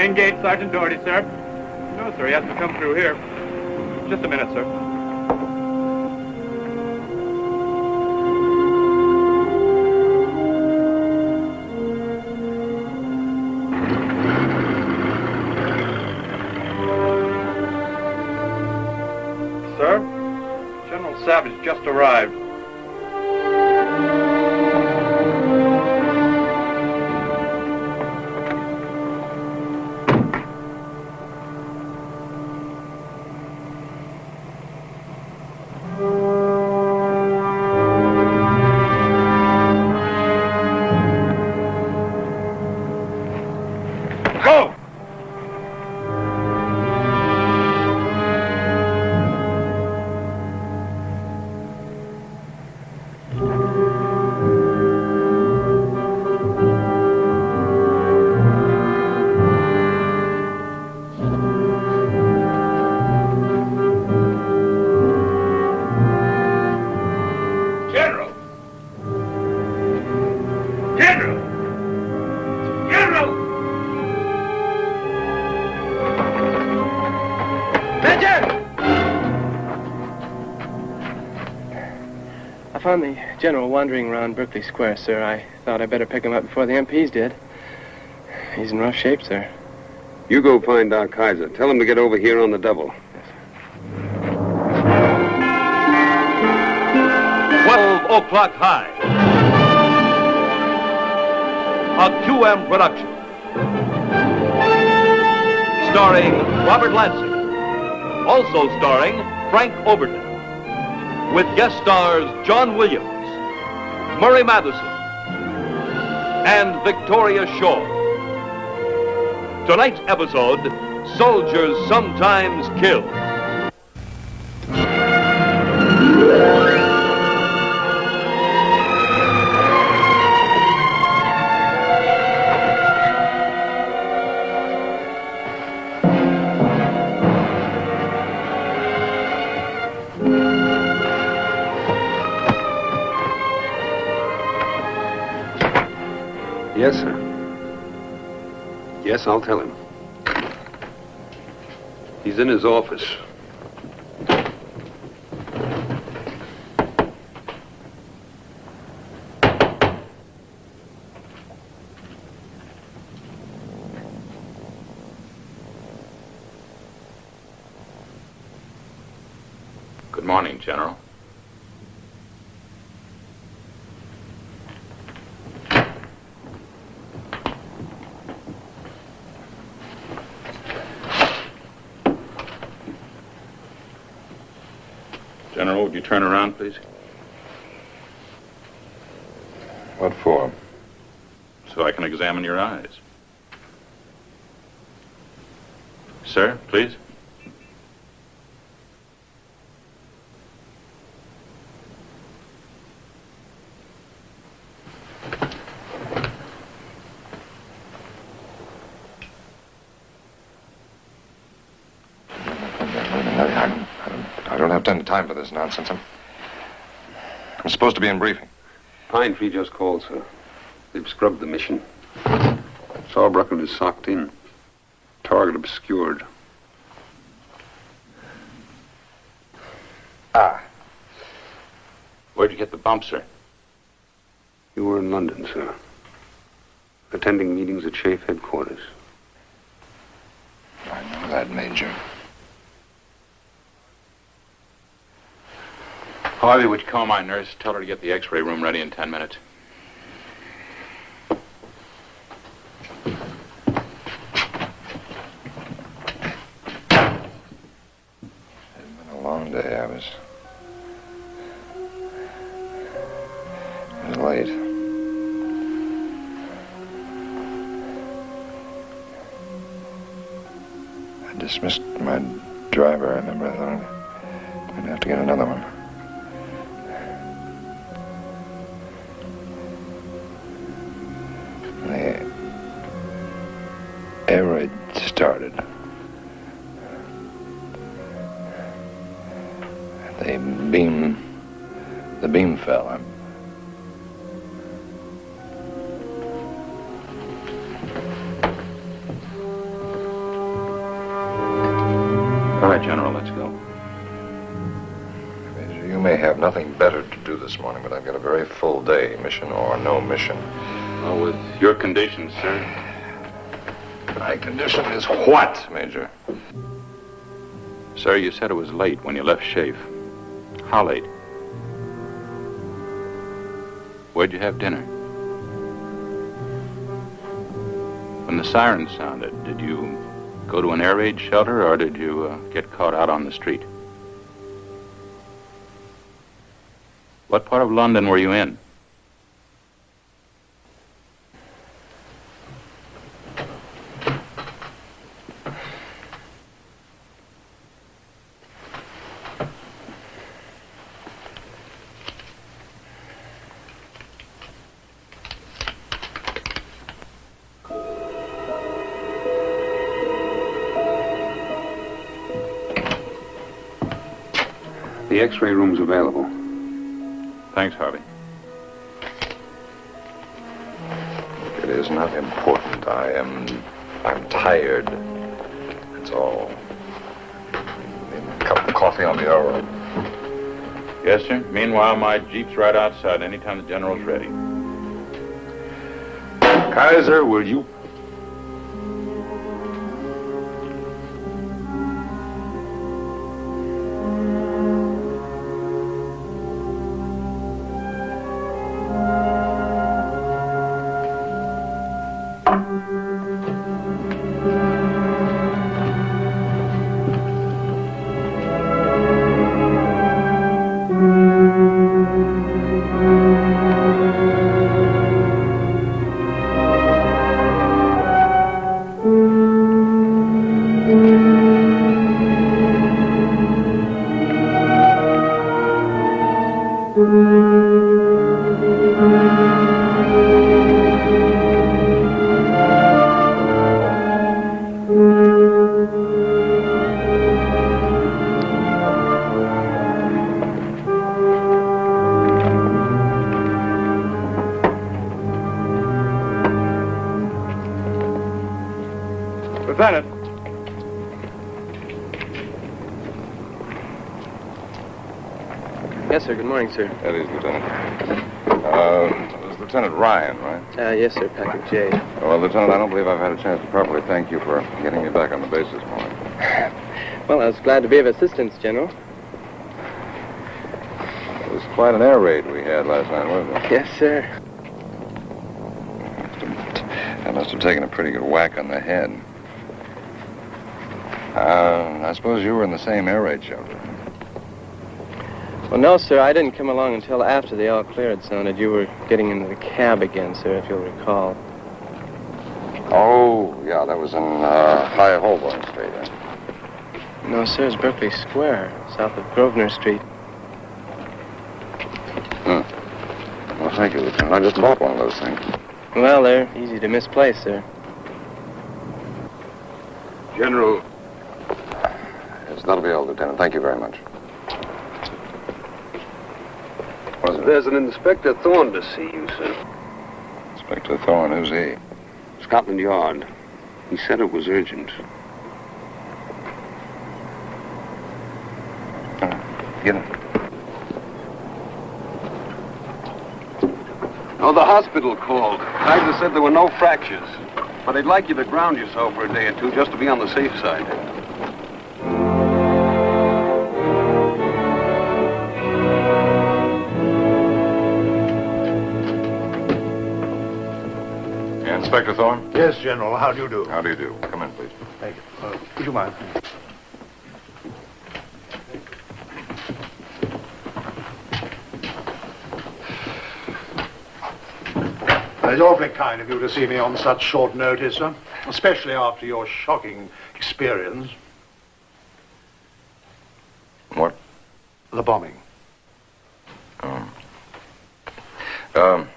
Main gate, Sergeant Doherty, sir. No, sir, he hasn't come through here. Just a minute, sir. Sir, General Savage just arrived. I found the general wandering around Berkeley Square, sir. I thought I'd better pick him up before the MPs did. He's in rough shape, sir. You go find Doc Kaiser. Tell him to get over here on the double. 12 o'clock high. A QM production. Starring Robert Lansing. Also starring Frank Overton. With guest stars John Williams, Murray Matheson, and Victoria Shaw. Tonight's episode, Soldiers Sometimes Kill. Yes, sir. Yes, I'll tell him. He's in his office. Good morning, General. General, would you turn around, please? What for? So I can examine your eyes. Sir, please. I don't have any time for this nonsense. I'm supposed to be in briefing. Pine Tree just called, sir. They've scrubbed the mission. Sawbuckle is socked in. Target obscured. Ah. Where'd you get the bump, sir? You were in London, sir. Attending meetings at Chafe headquarters. I know that, Major. Harvey, would you call my nurse? Tell her to get the x-ray room ready in 10 minutes. It's been a long day. I was late. I dismissed my driver. I remember I thought I'd have to get another one. The air raid started. The beam fell. you this morning, but I've got a very full day, mission or no mission. Well, with your condition, sir. My condition is what, Major? Sir, you said it was late when you left Shafe. How late? Where'd you have dinner? When the siren sounded, did you go to an air raid shelter or did you get caught out on the street? What part of London were you in? The X-ray room's available. Thanks, Harvey. It is not important. I'm tired. That's all. A cup of coffee on the hour. Yes, sir. Meanwhile, my Jeep's right outside anytime the General's ready. Kaiser, will you? Lieutenant. Yes, sir. Good morning, sir. That is, Lieutenant. It was Lieutenant Ryan, right? Yes, sir. Patrick J. Well, Lieutenant, I don't believe I've had a chance to properly thank you for getting me back on the base this morning. Well, I was glad to be of assistance, General. It was quite an air raid we had last night, wasn't it? Yes, sir. I must have taken a pretty good whack on the head. I suppose you were in the same air raid shelter. Well, no, sir. I didn't come along until after the all clear had sounded. You were getting into the cab again, sir, if you'll recall. Oh, yeah, that was in High Holborn Street. No, sir. It's Berkeley Square, south of Grosvenor Street. Well, thank you, Lieutenant. I just bought one of those things. Well, they're easy to misplace, sir. General. Yes, that'll be all, Lieutenant. Thank you very much. What's it? There's an Inspector Thorne to see you, sir. Inspector Thorne, who's he? Scotland Yard. He said it was urgent. Get him. Oh, the hospital called. Kaiser said there were no fractures. But they'd like you to ground yourself for a day or two just to be on the safe side. Inspector Thorne? Yes, General. How do you do? How do you do? Come in, please. Thank you. Would you mind? It's awfully kind of you to see me on such short notice, sir. Especially after your shocking experience. What? The bombing.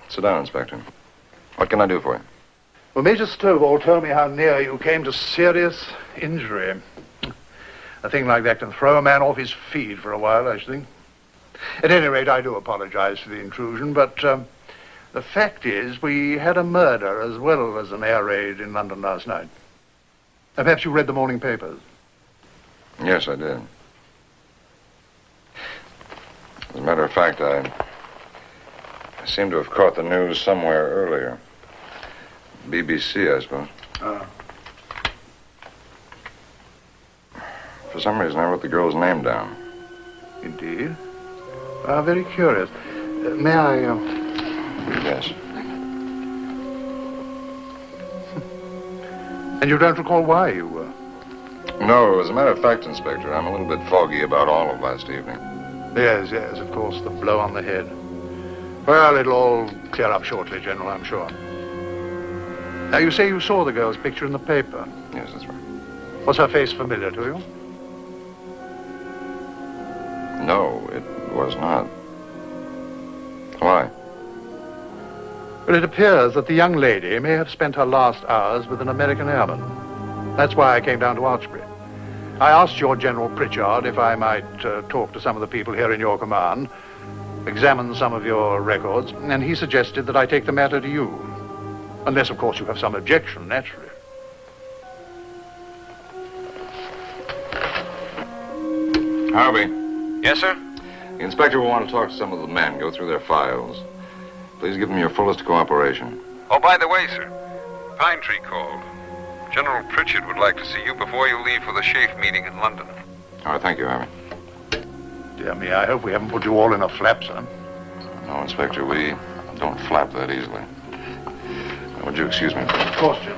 Sit down, Inspector. What can I do for you? Well, Major Stovall told me how near you came to serious injury. A thing like that can throw a man off his feet for a while, I should think. At any rate, I do apologize for the intrusion, but the fact is we had a murder as well as an air raid in London last night. Now, perhaps you read the morning papers. Yes, I did. As a matter of fact, I seem to have caught the news somewhere earlier. BBC, I suppose. For some reason, I wrote the girl's name down. Indeed. Very curious. May I... Yes. And you don't recall why you were? No, as a matter of fact, Inspector, I'm a little bit foggy about all of last evening. Yes, of course, the blow on the head. Well, it'll all clear up shortly, General, I'm sure. Now, you say you saw the girl's picture in the paper. Yes, that's right. Was her face familiar to you? No, it was not. Why? Well, it appears that the young lady may have spent her last hours with an American airman. That's why I came down to Archbury. I asked your General Pritchard if I might talk to some of the people here in your command, examine some of your records, and he suggested that I take the matter to you. Unless, of course, you have some objection, naturally. Harvey, Yes, sir? the inspector will want to talk to some of the men, go through their files. Please give them your fullest cooperation. Oh, by the way, sir, Pine Tree called. General Pritchard would like to see you before you leave for the Chafe meeting in London. All right, thank you, Harvey. Dear me, I hope we haven't put you all in a flap, sir. No, Inspector, we don't flap that easily. Would you excuse me? Of course, Jim.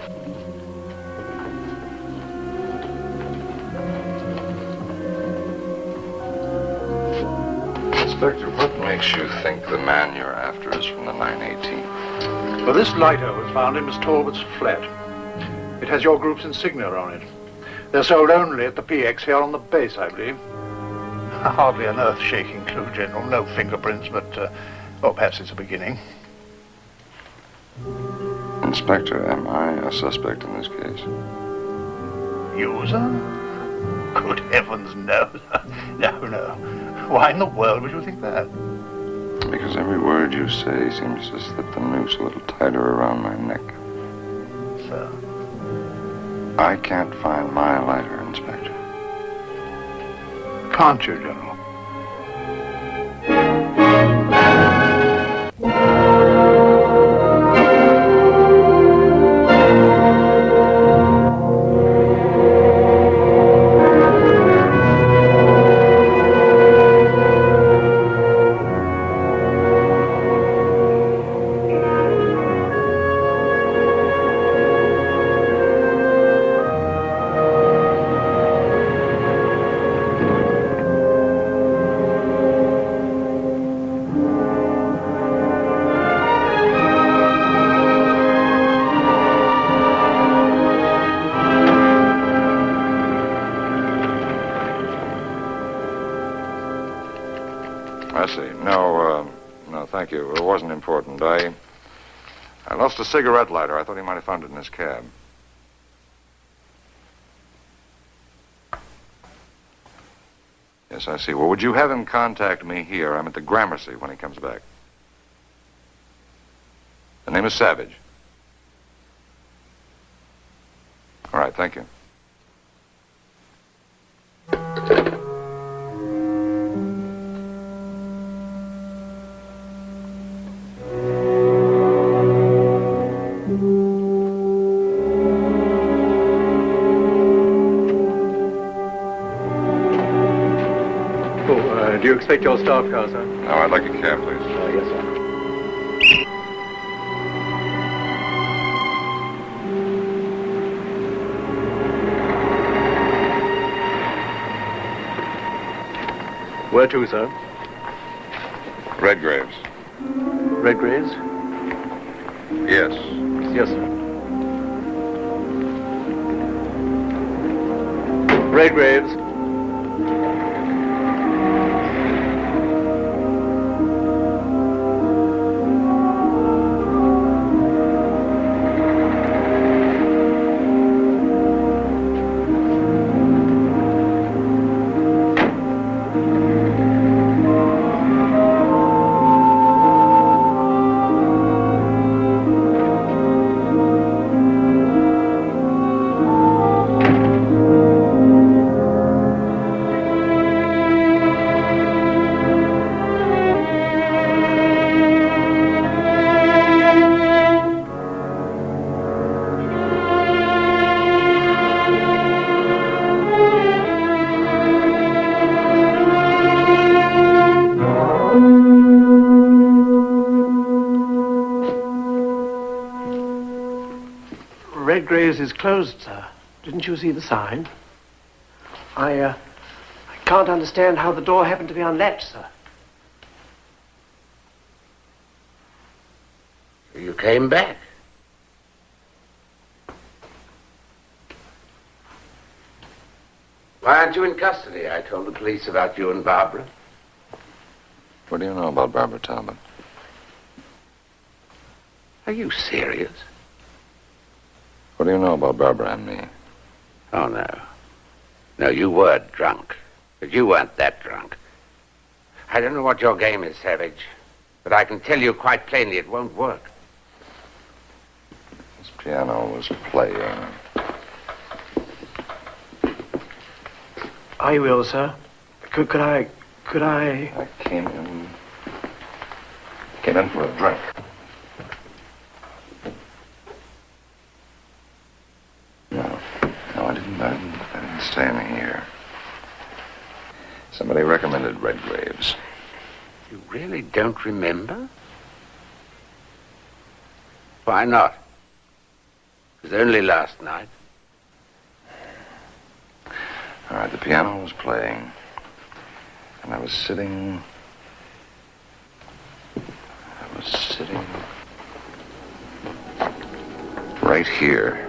Inspector, what makes you think the man you're after is from the 918? Well, this lighter was found in Miss Talbot's flat. It has your group's insignia on it. They're sold only at the PX here on the base, I believe. Hardly an earth-shaking clue, General. No fingerprints, but, well, perhaps it's a beginning. Inspector, am I a suspect in this case? You, sir? Good heavens, no. No. Why in the world would you think that? Because every word you say seems to slip the noose a little tighter around my neck. Sir? I can't find my lighter, Inspector. Can't you, General? I see. No, thank you. It wasn't important. I lost a cigarette lighter. I thought he might have found it in his cab. Yes, I see. Well, would you have him contact me here? I'm at the Gramercy when he comes back. The name is Savage. All right, thank you. Do you expect your staff car, sir? No, I'd like a cab, please. Yes, sir. Where to, sir? Redgraves. Redgraves? Yes. Yes, sir. Redgraves. Redgrave's is closed, sir. Didn't you see the sign? I can't understand how the door happened to be unlatched, sir. You came back. Why aren't you in custody? I told the police about you and Barbara. What do you know about Barbara Talbot? Are you serious? What do you know about Barbara and me? Oh, no. No, you were drunk. But you weren't that drunk. I don't know what your game is, Savage. But I can tell you quite plainly it won't work. This piano was playing. Are you ill, sir? Could I... I came in for a drink. No, I didn't stay in here. Somebody recommended Redgrave's. You really don't remember? Why not? It was only last night. All right, the piano was playing, and I was sitting right here.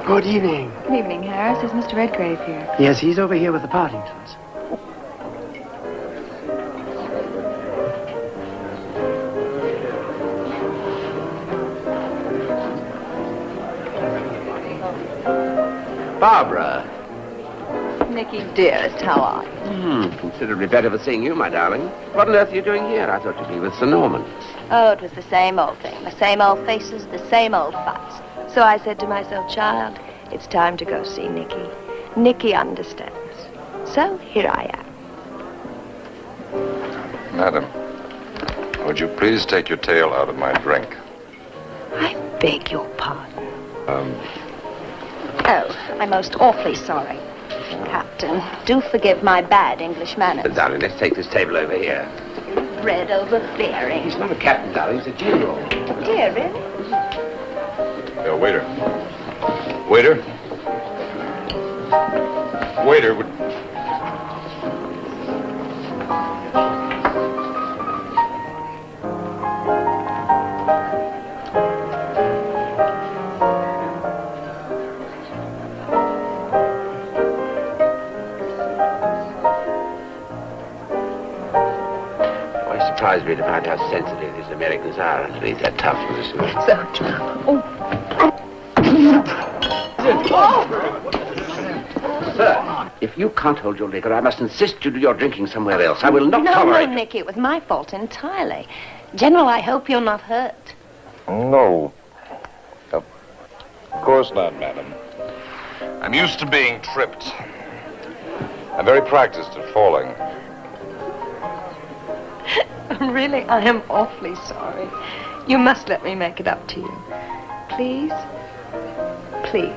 Good evening. Good evening, Harris. Is Mr. Redgrave here? Yes, he's over here with the Partingtons. Barbara. Nicky, dearest, how are you? Considerably better for seeing you, my darling. What on earth are you doing here? I thought you'd be with Sir Norman. Oh, it was the same old thing. The same old faces, the same old fights. So I said to myself, child, it's time to go see Nicky. Nicky understands. So here I am. Madam, would you please take your tail out of my drink? I beg your pardon. Oh, I'm most awfully sorry. Captain, do forgive my bad English manners. Darling, let's take this table over here. Bread overbearing. He's not a captain, darling. He's a general. Dear, really? Waiter. Waiter. Waiter, would... Surprised me to find how sensitive these Americans are underneath that toughness. So true. Sir, if you can't hold your liquor, I must insist you do your drinking somewhere else. I will not tolerate No, Nicky, it was my fault entirely. General, I hope you're not hurt. No. Of course not, madam. I'm used to being tripped. I'm very practiced at falling. Really, I am awfully sorry. You must let me make it up to you. Please? Please.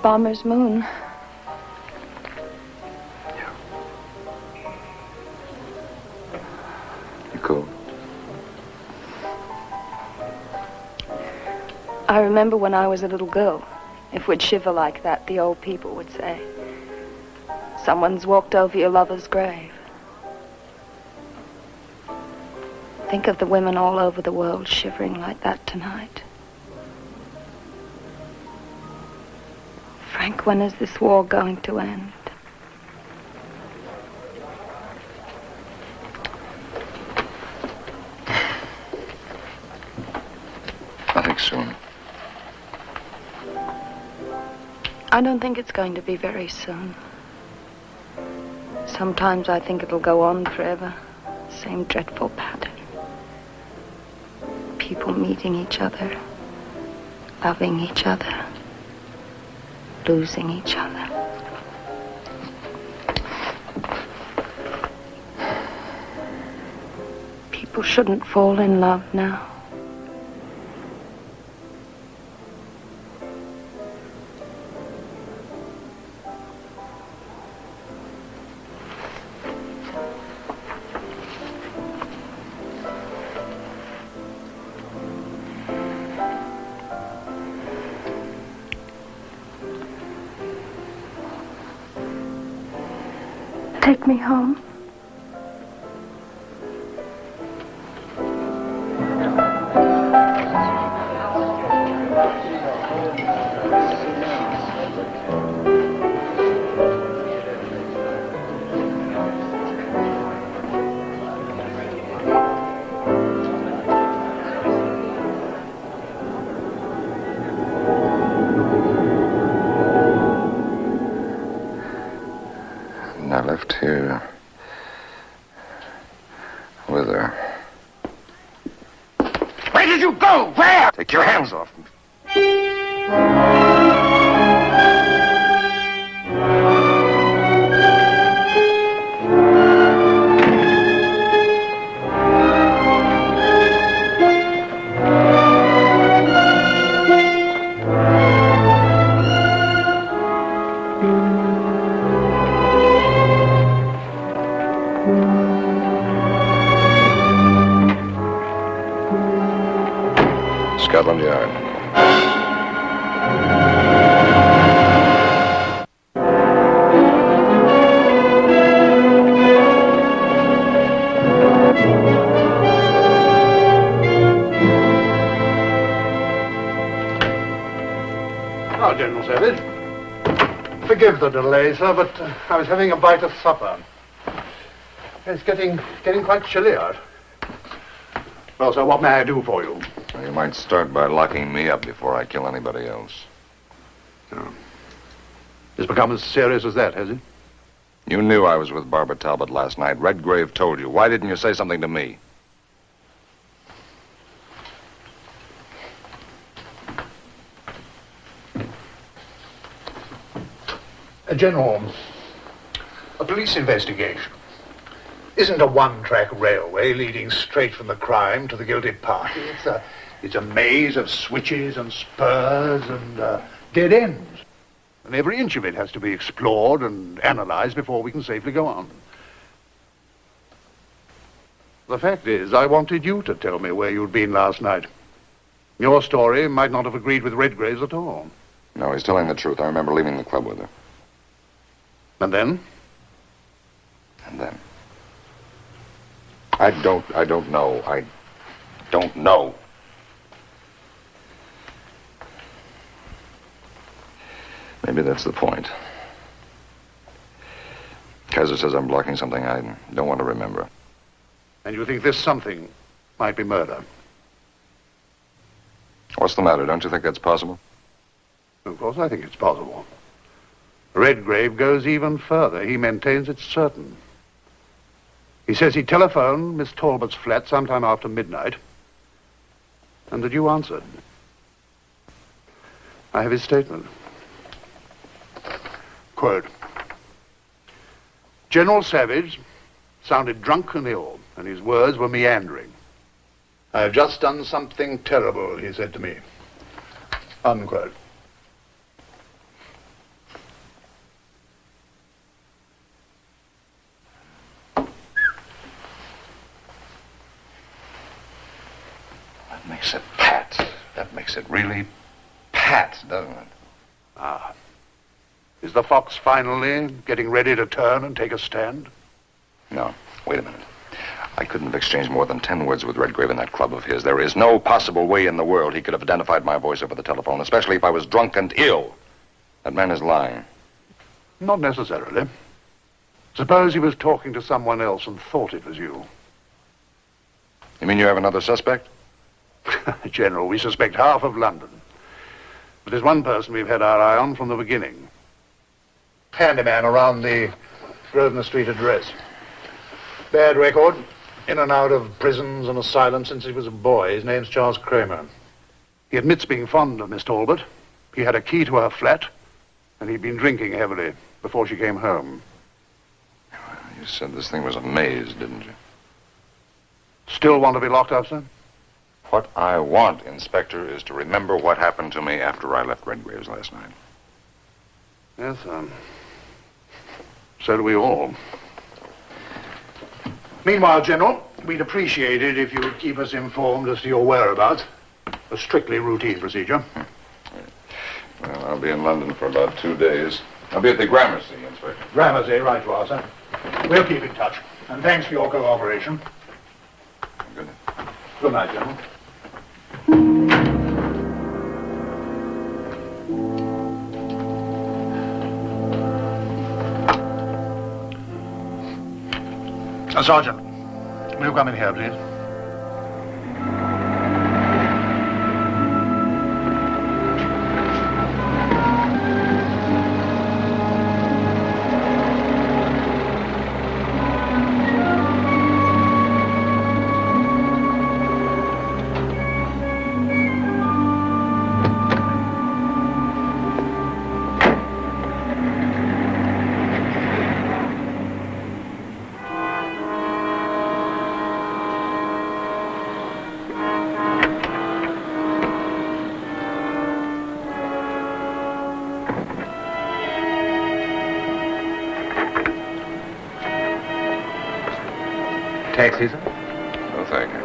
Bomber's moon. You cool? I remember when I was a little girl, if we'd shiver like that, the old people would say, someone's walked over your lover's grave. Think of the women all over the world shivering like that tonight. Frank, when is this war going to end? I think soon. I don't think it's going to be very soon. Sometimes I think it'll go on forever. Same dreadful pattern. People meeting each other, loving each other, losing each other. People shouldn't fall in love now. Take me home. And I left here with her. Where did you go? Where? Take your hands off me. Scotland Yard. Now, General Savage, forgive the delay, sir, but I was having a bite of supper. It's getting quite chilly out. Well, sir, what may I do for you? Well, you might start by locking me up before I kill anybody else. Oh. It's become as serious as that, has it? You knew I was with Barbara Talbot last night. Redgrave told you. Why didn't you say something to me? General, a police investigation isn't a one-track railway leading straight from the crime to the guilty party. It's a maze of switches and spurs and dead ends. And every inch of it has to be explored and analyzed before we can safely go on. The fact is, I wanted you to tell me where you'd been last night. Your story might not have agreed with Redgrave's at all. No, he's telling the truth. I remember leaving the club with her. And then? And then? I don't know. I don't know. Maybe that's the point. Kaiser says I'm blocking something I don't want to remember. And you think this something might be murder? What's the matter? Don't you think that's possible? Of course I think it's possible. Redgrave goes even further. He maintains it's certain. He says he telephoned Miss Talbot's flat sometime after midnight, and that you answered. I have his statement. Quote, General Savage sounded drunk and ill, and his words were meandering. I have just done something terrible, he said to me. Unquote. That makes it pat. That makes it really pat, doesn't it? Ah. Is the fox finally getting ready to turn and take a stand? No. Wait a minute. I couldn't have exchanged more than 10 words with Redgrave in that club of his. There is no possible way in the world he could have identified my voice over the telephone, especially if I was drunk and ill. That man is lying. Not necessarily. Suppose he was talking to someone else and thought it was you. You mean you have another suspect? General, we suspect half of London. But there's one person we've had our eye on from the beginning. Handyman around the Grosvenor Street address. Bad record. In and out of prisons and asylums since he was a boy. His name's Charles Kramer. He admits being fond of Miss Talbot. He had a key to her flat, and he'd been drinking heavily before she came home. You said this thing was a maze, didn't you? Still want to be locked up, sir? What I want, Inspector, is to remember what happened to me after I left Redgrave's last night. Yes, so do we all. Meanwhile, General, we'd appreciate it if you would keep us informed as to your whereabouts. A strictly routine procedure. Well, I'll be in London for about 2 days. I'll be at the Gramercy, Inspector. Gramercy, right you are, sir. We'll keep in touch. And thanks for your cooperation. Good night. Good night, General. Sergeant, will you come in here, please? Taxi, sir? No, thank you.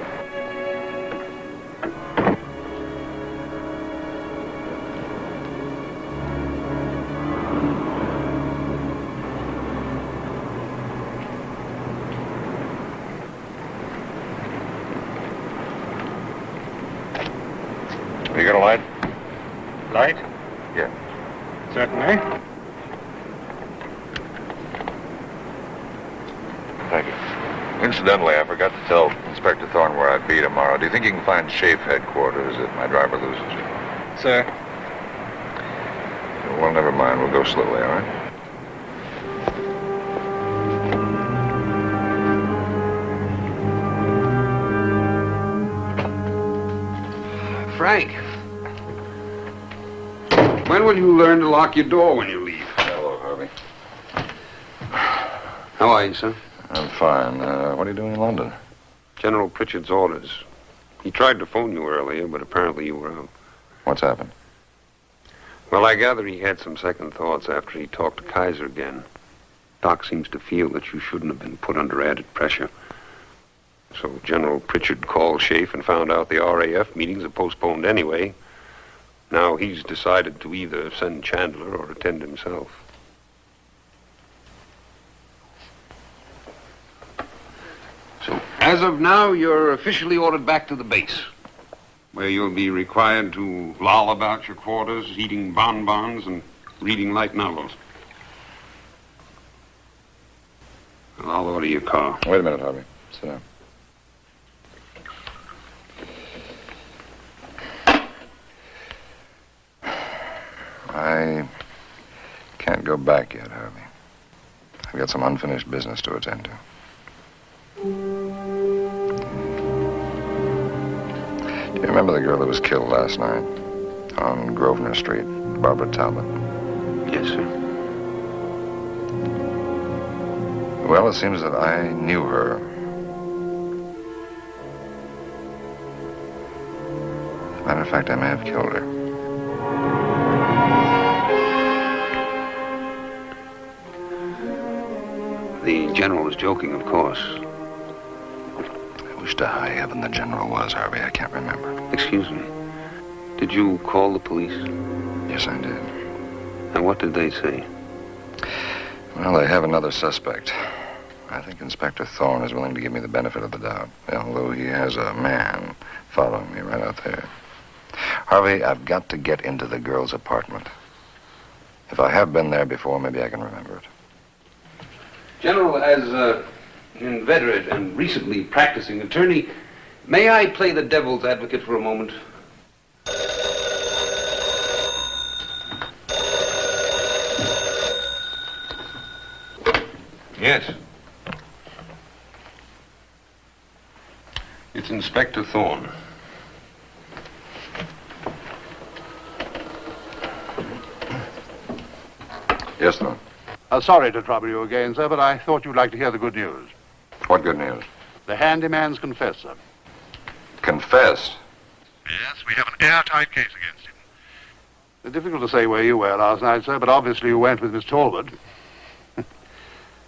You got a light? Light? Yeah. Certainly. Thank you. Incidentally, I forgot to tell Inspector Thorne where I'd be tomorrow. Do you think you can find Schaeff headquarters if my driver loses you? Sir? Well, never mind. We'll go slowly, all right? Frank, when will you learn to lock your door when you leave? Hello, Harvey. How are you, sir? I'm fine. What are you doing in London? General Pritchard's orders. He tried to phone you earlier, but apparently you were out. What's happened? Well, I gather he had some second thoughts after he talked to Kaiser again. Doc seems to feel that you shouldn't have been put under added pressure. So General Pritchard called Schaeff and found out the RAF meetings are postponed anyway. Now he's decided to either send Chandler or attend himself. So, as of now, you're officially ordered back to the base, where you'll be required to loll about your quarters, eating bonbons and reading light novels. Well, I'll order your car. Wait a minute, Harvey. Sit down. I can't go back yet, Harvey. I've got some unfinished business to attend to. Do you remember the girl that was killed last night on Grosvenor Street, Barbara Talbot? Yes, sir. Well, it seems that I knew her. Matter of fact, I may have killed her. The general was joking, of course. I wish to high heaven the general was, Harvey. I can't remember. Excuse me. Did you call the police? Yes, I did. And what did they say? Well, they have another suspect. I think Inspector Thorne is willing to give me the benefit of the doubt, although he has a man following me right out there. Harvey, I've got to get into the girl's apartment. If I have been there before, maybe I can remember it. General, as an inveterate and recently practicing attorney, may I play the devil's advocate for a moment? Yes. It's Inspector Thorne. Yes, Thorne. Sorry to trouble you again, sir, but I thought you'd like to hear the good news. What good news? The handyman's confessed, sir. Confessed? Yes, we have an airtight case against him. It's difficult to say where you were last night, sir, but obviously you went with Miss Talbot.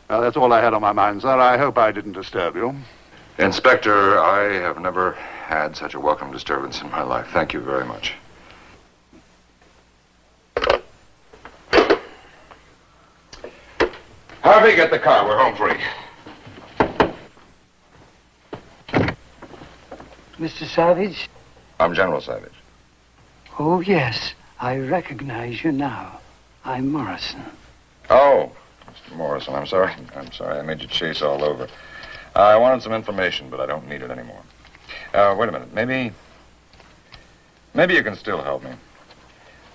Well, that's all I had on my mind, sir. I hope I didn't disturb you. Inspector, I have never had such a welcome disturbance in my life. Thank you very much. Harvey, get the car. We're home free. Mr. Savage? I'm General Savage. Oh, yes. I recognize you now. I'm Morrison. Oh, Mr. Morrison, I'm sorry. I made you chase all over. I wanted some information, but I don't need it anymore. Wait a minute. Maybe you can still help me.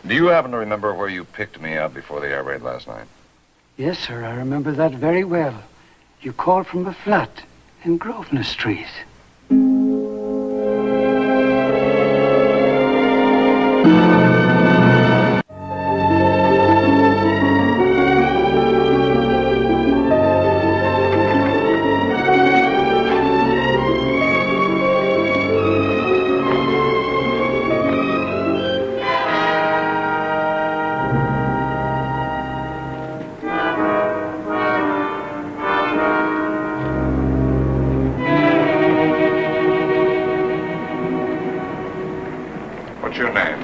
Do you happen to remember where you picked me up before the air raid last night? Yes, sir. I remember that very well. You called from a flat in Grosvenor Street. What's your name?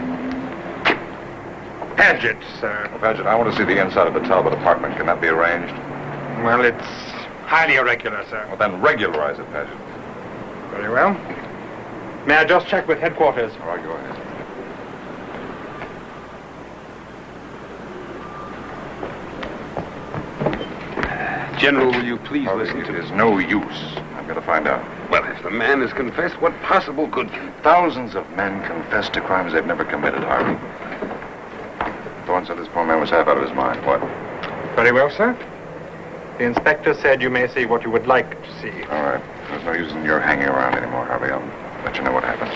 Paget, sir. Well, Paget, I want to see the inside of the Talbot apartment. Can that be arranged? Well, it's highly irregular, sir. Well, then regularize it, Paget. Very well. May I just check with headquarters? All right, go ahead. General, will you please Harvey, listen to me? It is no use. I've got to find out. Well, if the man has confessed, what possible good can... Thousands of men confess to crimes they've never committed, Harvey. Thorne said this poor man was half out of his mind. What? Very well, sir. The inspector said you may see what you would like to see. All right. There's no use in your hanging around anymore, Harvey. I'll let you know what happens.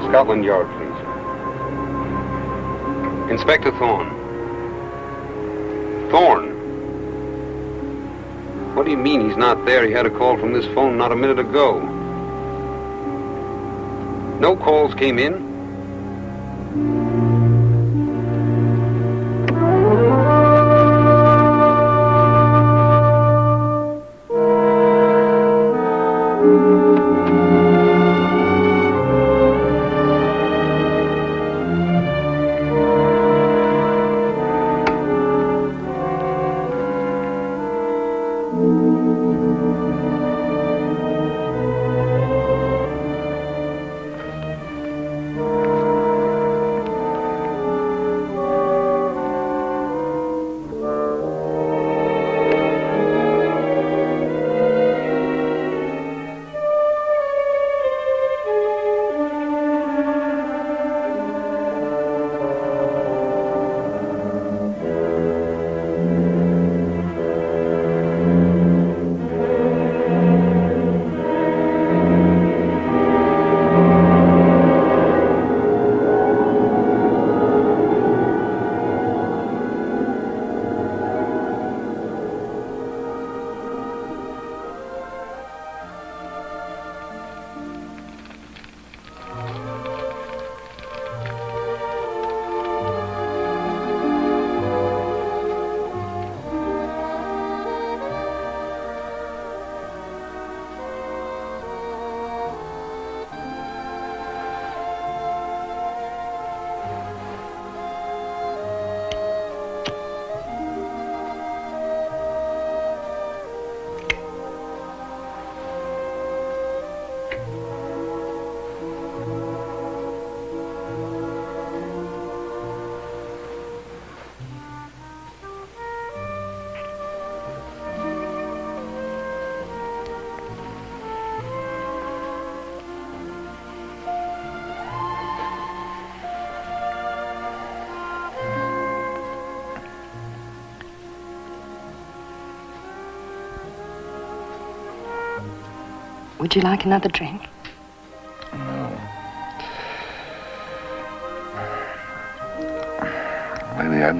Scotland Yard, please. Inspector Thorne. Thorne? What do you mean he's not there? He had a call from this phone not a minute ago. No calls came in. Would you like another drink? No. Lily, I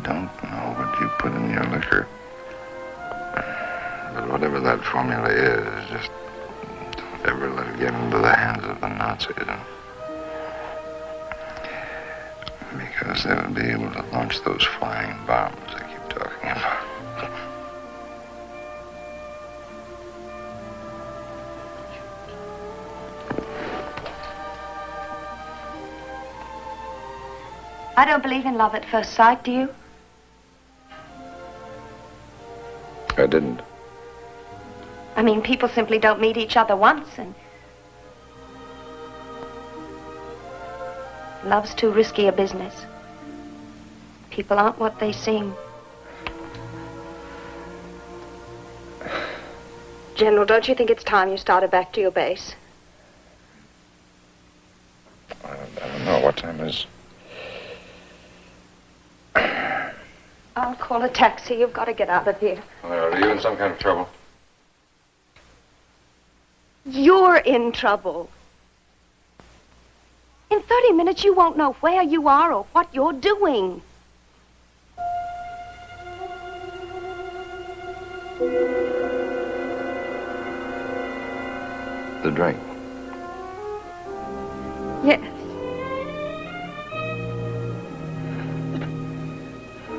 don't know what you put in your liquor. But whatever that formula is, just don't ever let it get into the hands of the Nazis. Because they would be able to launch those flying bombs I keep talking about. I don't believe in love at first sight, do you? I didn't. I mean, people simply don't meet each other once and... Love's too risky a business. People aren't what they seem. General, don't you think it's time you started back to your base? I don't know. What time is... I'll call a taxi. You've got to get out of here. Are you in some kind of trouble? You're in trouble. In 30 minutes, you won't know where you are or what you're doing. The drink. Yes.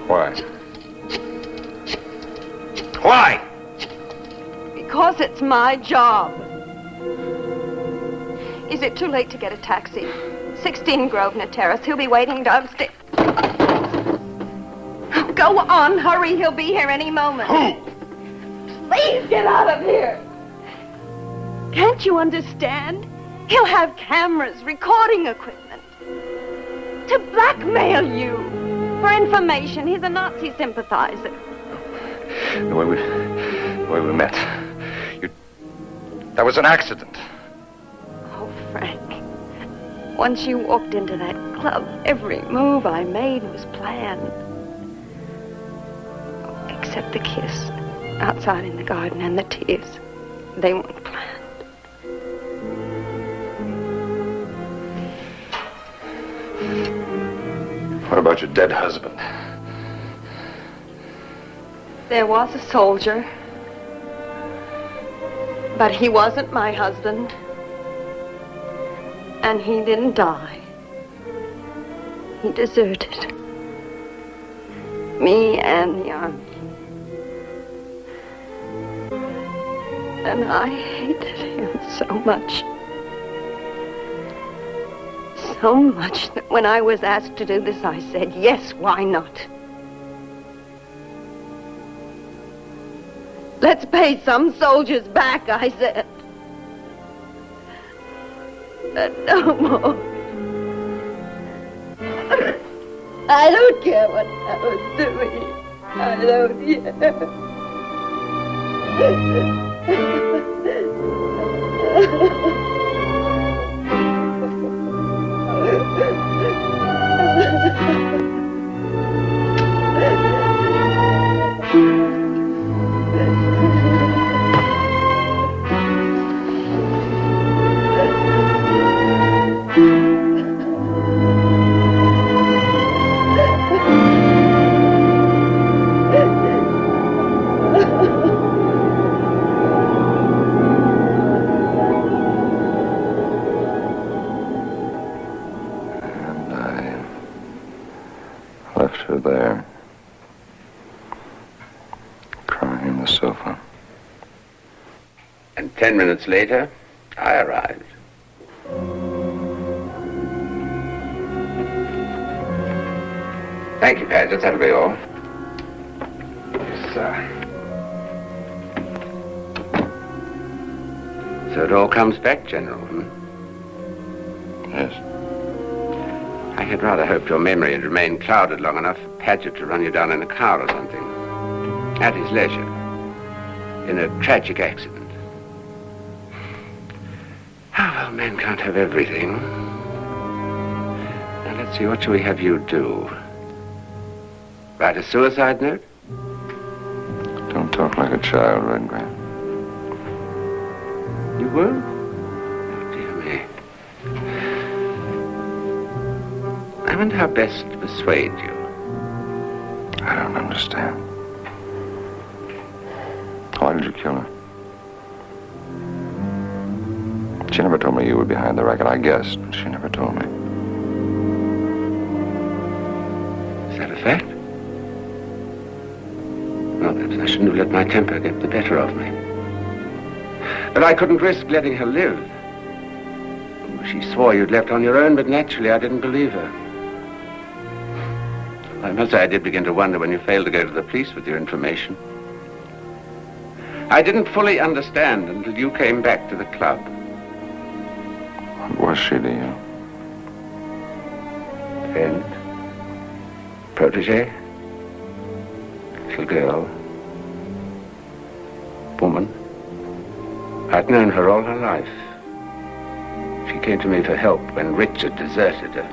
Why? Why? Because it's my job. Is it too late to get a taxi? 16 Grosvenor Terrace. He'll be waiting downstairs. Go on, hurry. He'll be here any moment. Who? Please get out of here. Can't you understand? He'll have cameras, recording equipment. To blackmail you. For information. He's a Nazi sympathizer. The way we met. That was an accident. Oh, Frank. Once you walked into that club, every move I made was planned. Except the kiss outside in the garden and the tears. They weren't planned. What about your dead husband? There was a soldier. But he wasn't my husband. And he didn't die. He deserted. Me and the army. And I hated him so much. So much that when I was asked to do this, I said, yes, why not? Let's pay some soldiers back, I said. But no more. I don't care what I was doing. I don't care. Left her there, crying on the sofa. And 10 minutes later, I arrived. Thank you, Paget. That'll be all. Yes, sir. So it all comes back, General, Yes. I had rather hoped your memory had remained clouded long enough for Paget to run you down in a car or something. At his leisure. In a tragic accident. Ah, well, men can't have everything. Now, let's see, what shall we have you do? Write a suicide note? Don't talk like a child, Redgrave. You won't? Oh, dear me. I wonder how best to persuade you. I don't understand. Why did you kill her? She never told me you were behind the racket. I guessed, but she never told me. Is that a fact? Well, perhaps I shouldn't have let my temper get the better of me. But I couldn't risk letting her live. She swore you'd left on your own, but naturally I didn't believe her. I must say I did begin to wonder when you failed to go to the police with your information. I didn't fully understand until you came back to the club. What was she to you? Friend? Protégé? Little girl? Woman? I'd known her all her life. She came to me for help when Richard deserted her.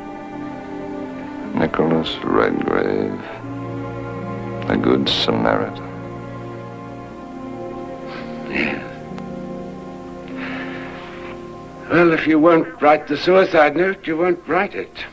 Nicholas Redgrave. A good Samaritan. Yes. Well, if you won't write the suicide note, you won't write it.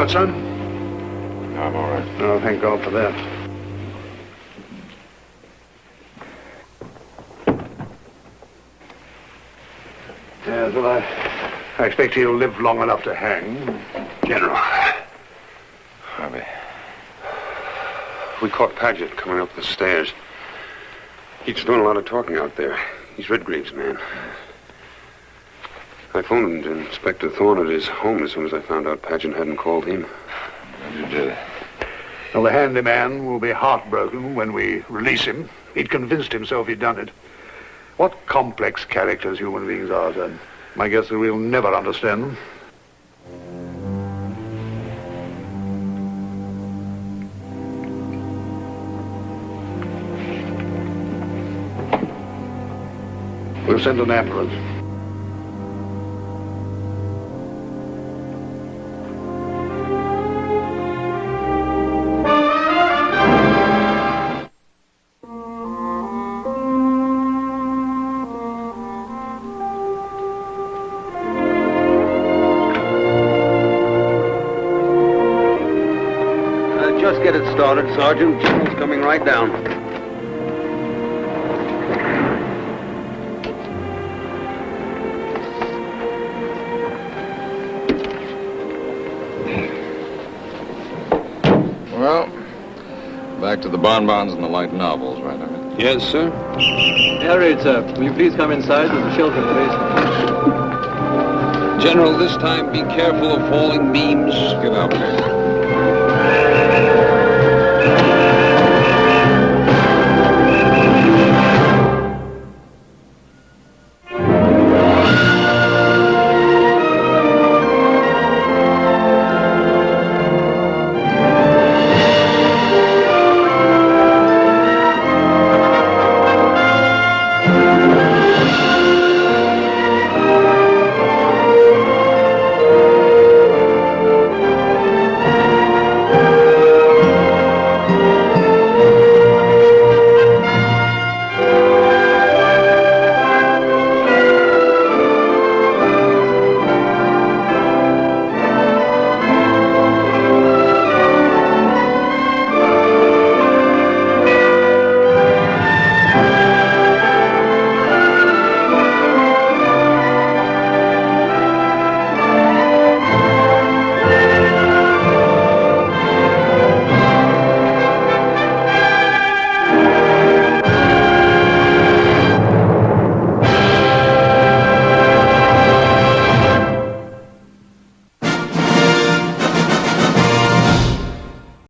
Son? I'm all right. Oh, thank God for that. Yes, well, I expect he'll live long enough to hang. General. Harvey. We caught Paget coming up the stairs. He's doing a lot of talking out there. He's Redgrave's man. I phoned him to Inspector Thorne at his home as soon as I found out Paget hadn't called him. And you did. Well, the handyman will be heartbroken when we release him. He'd convinced himself he'd done it. What complex characters human beings are, then. I guess that we'll never understand them. We'll send an ambulance. Just get it started, Sergeant. General's coming right down. Well, back to the bonbons and the light novels, right, Emmett? Yes, sir. Air raid, sir. Will you please come inside? There's a shelter in the basement. General, this time be careful of falling beams. Get out there.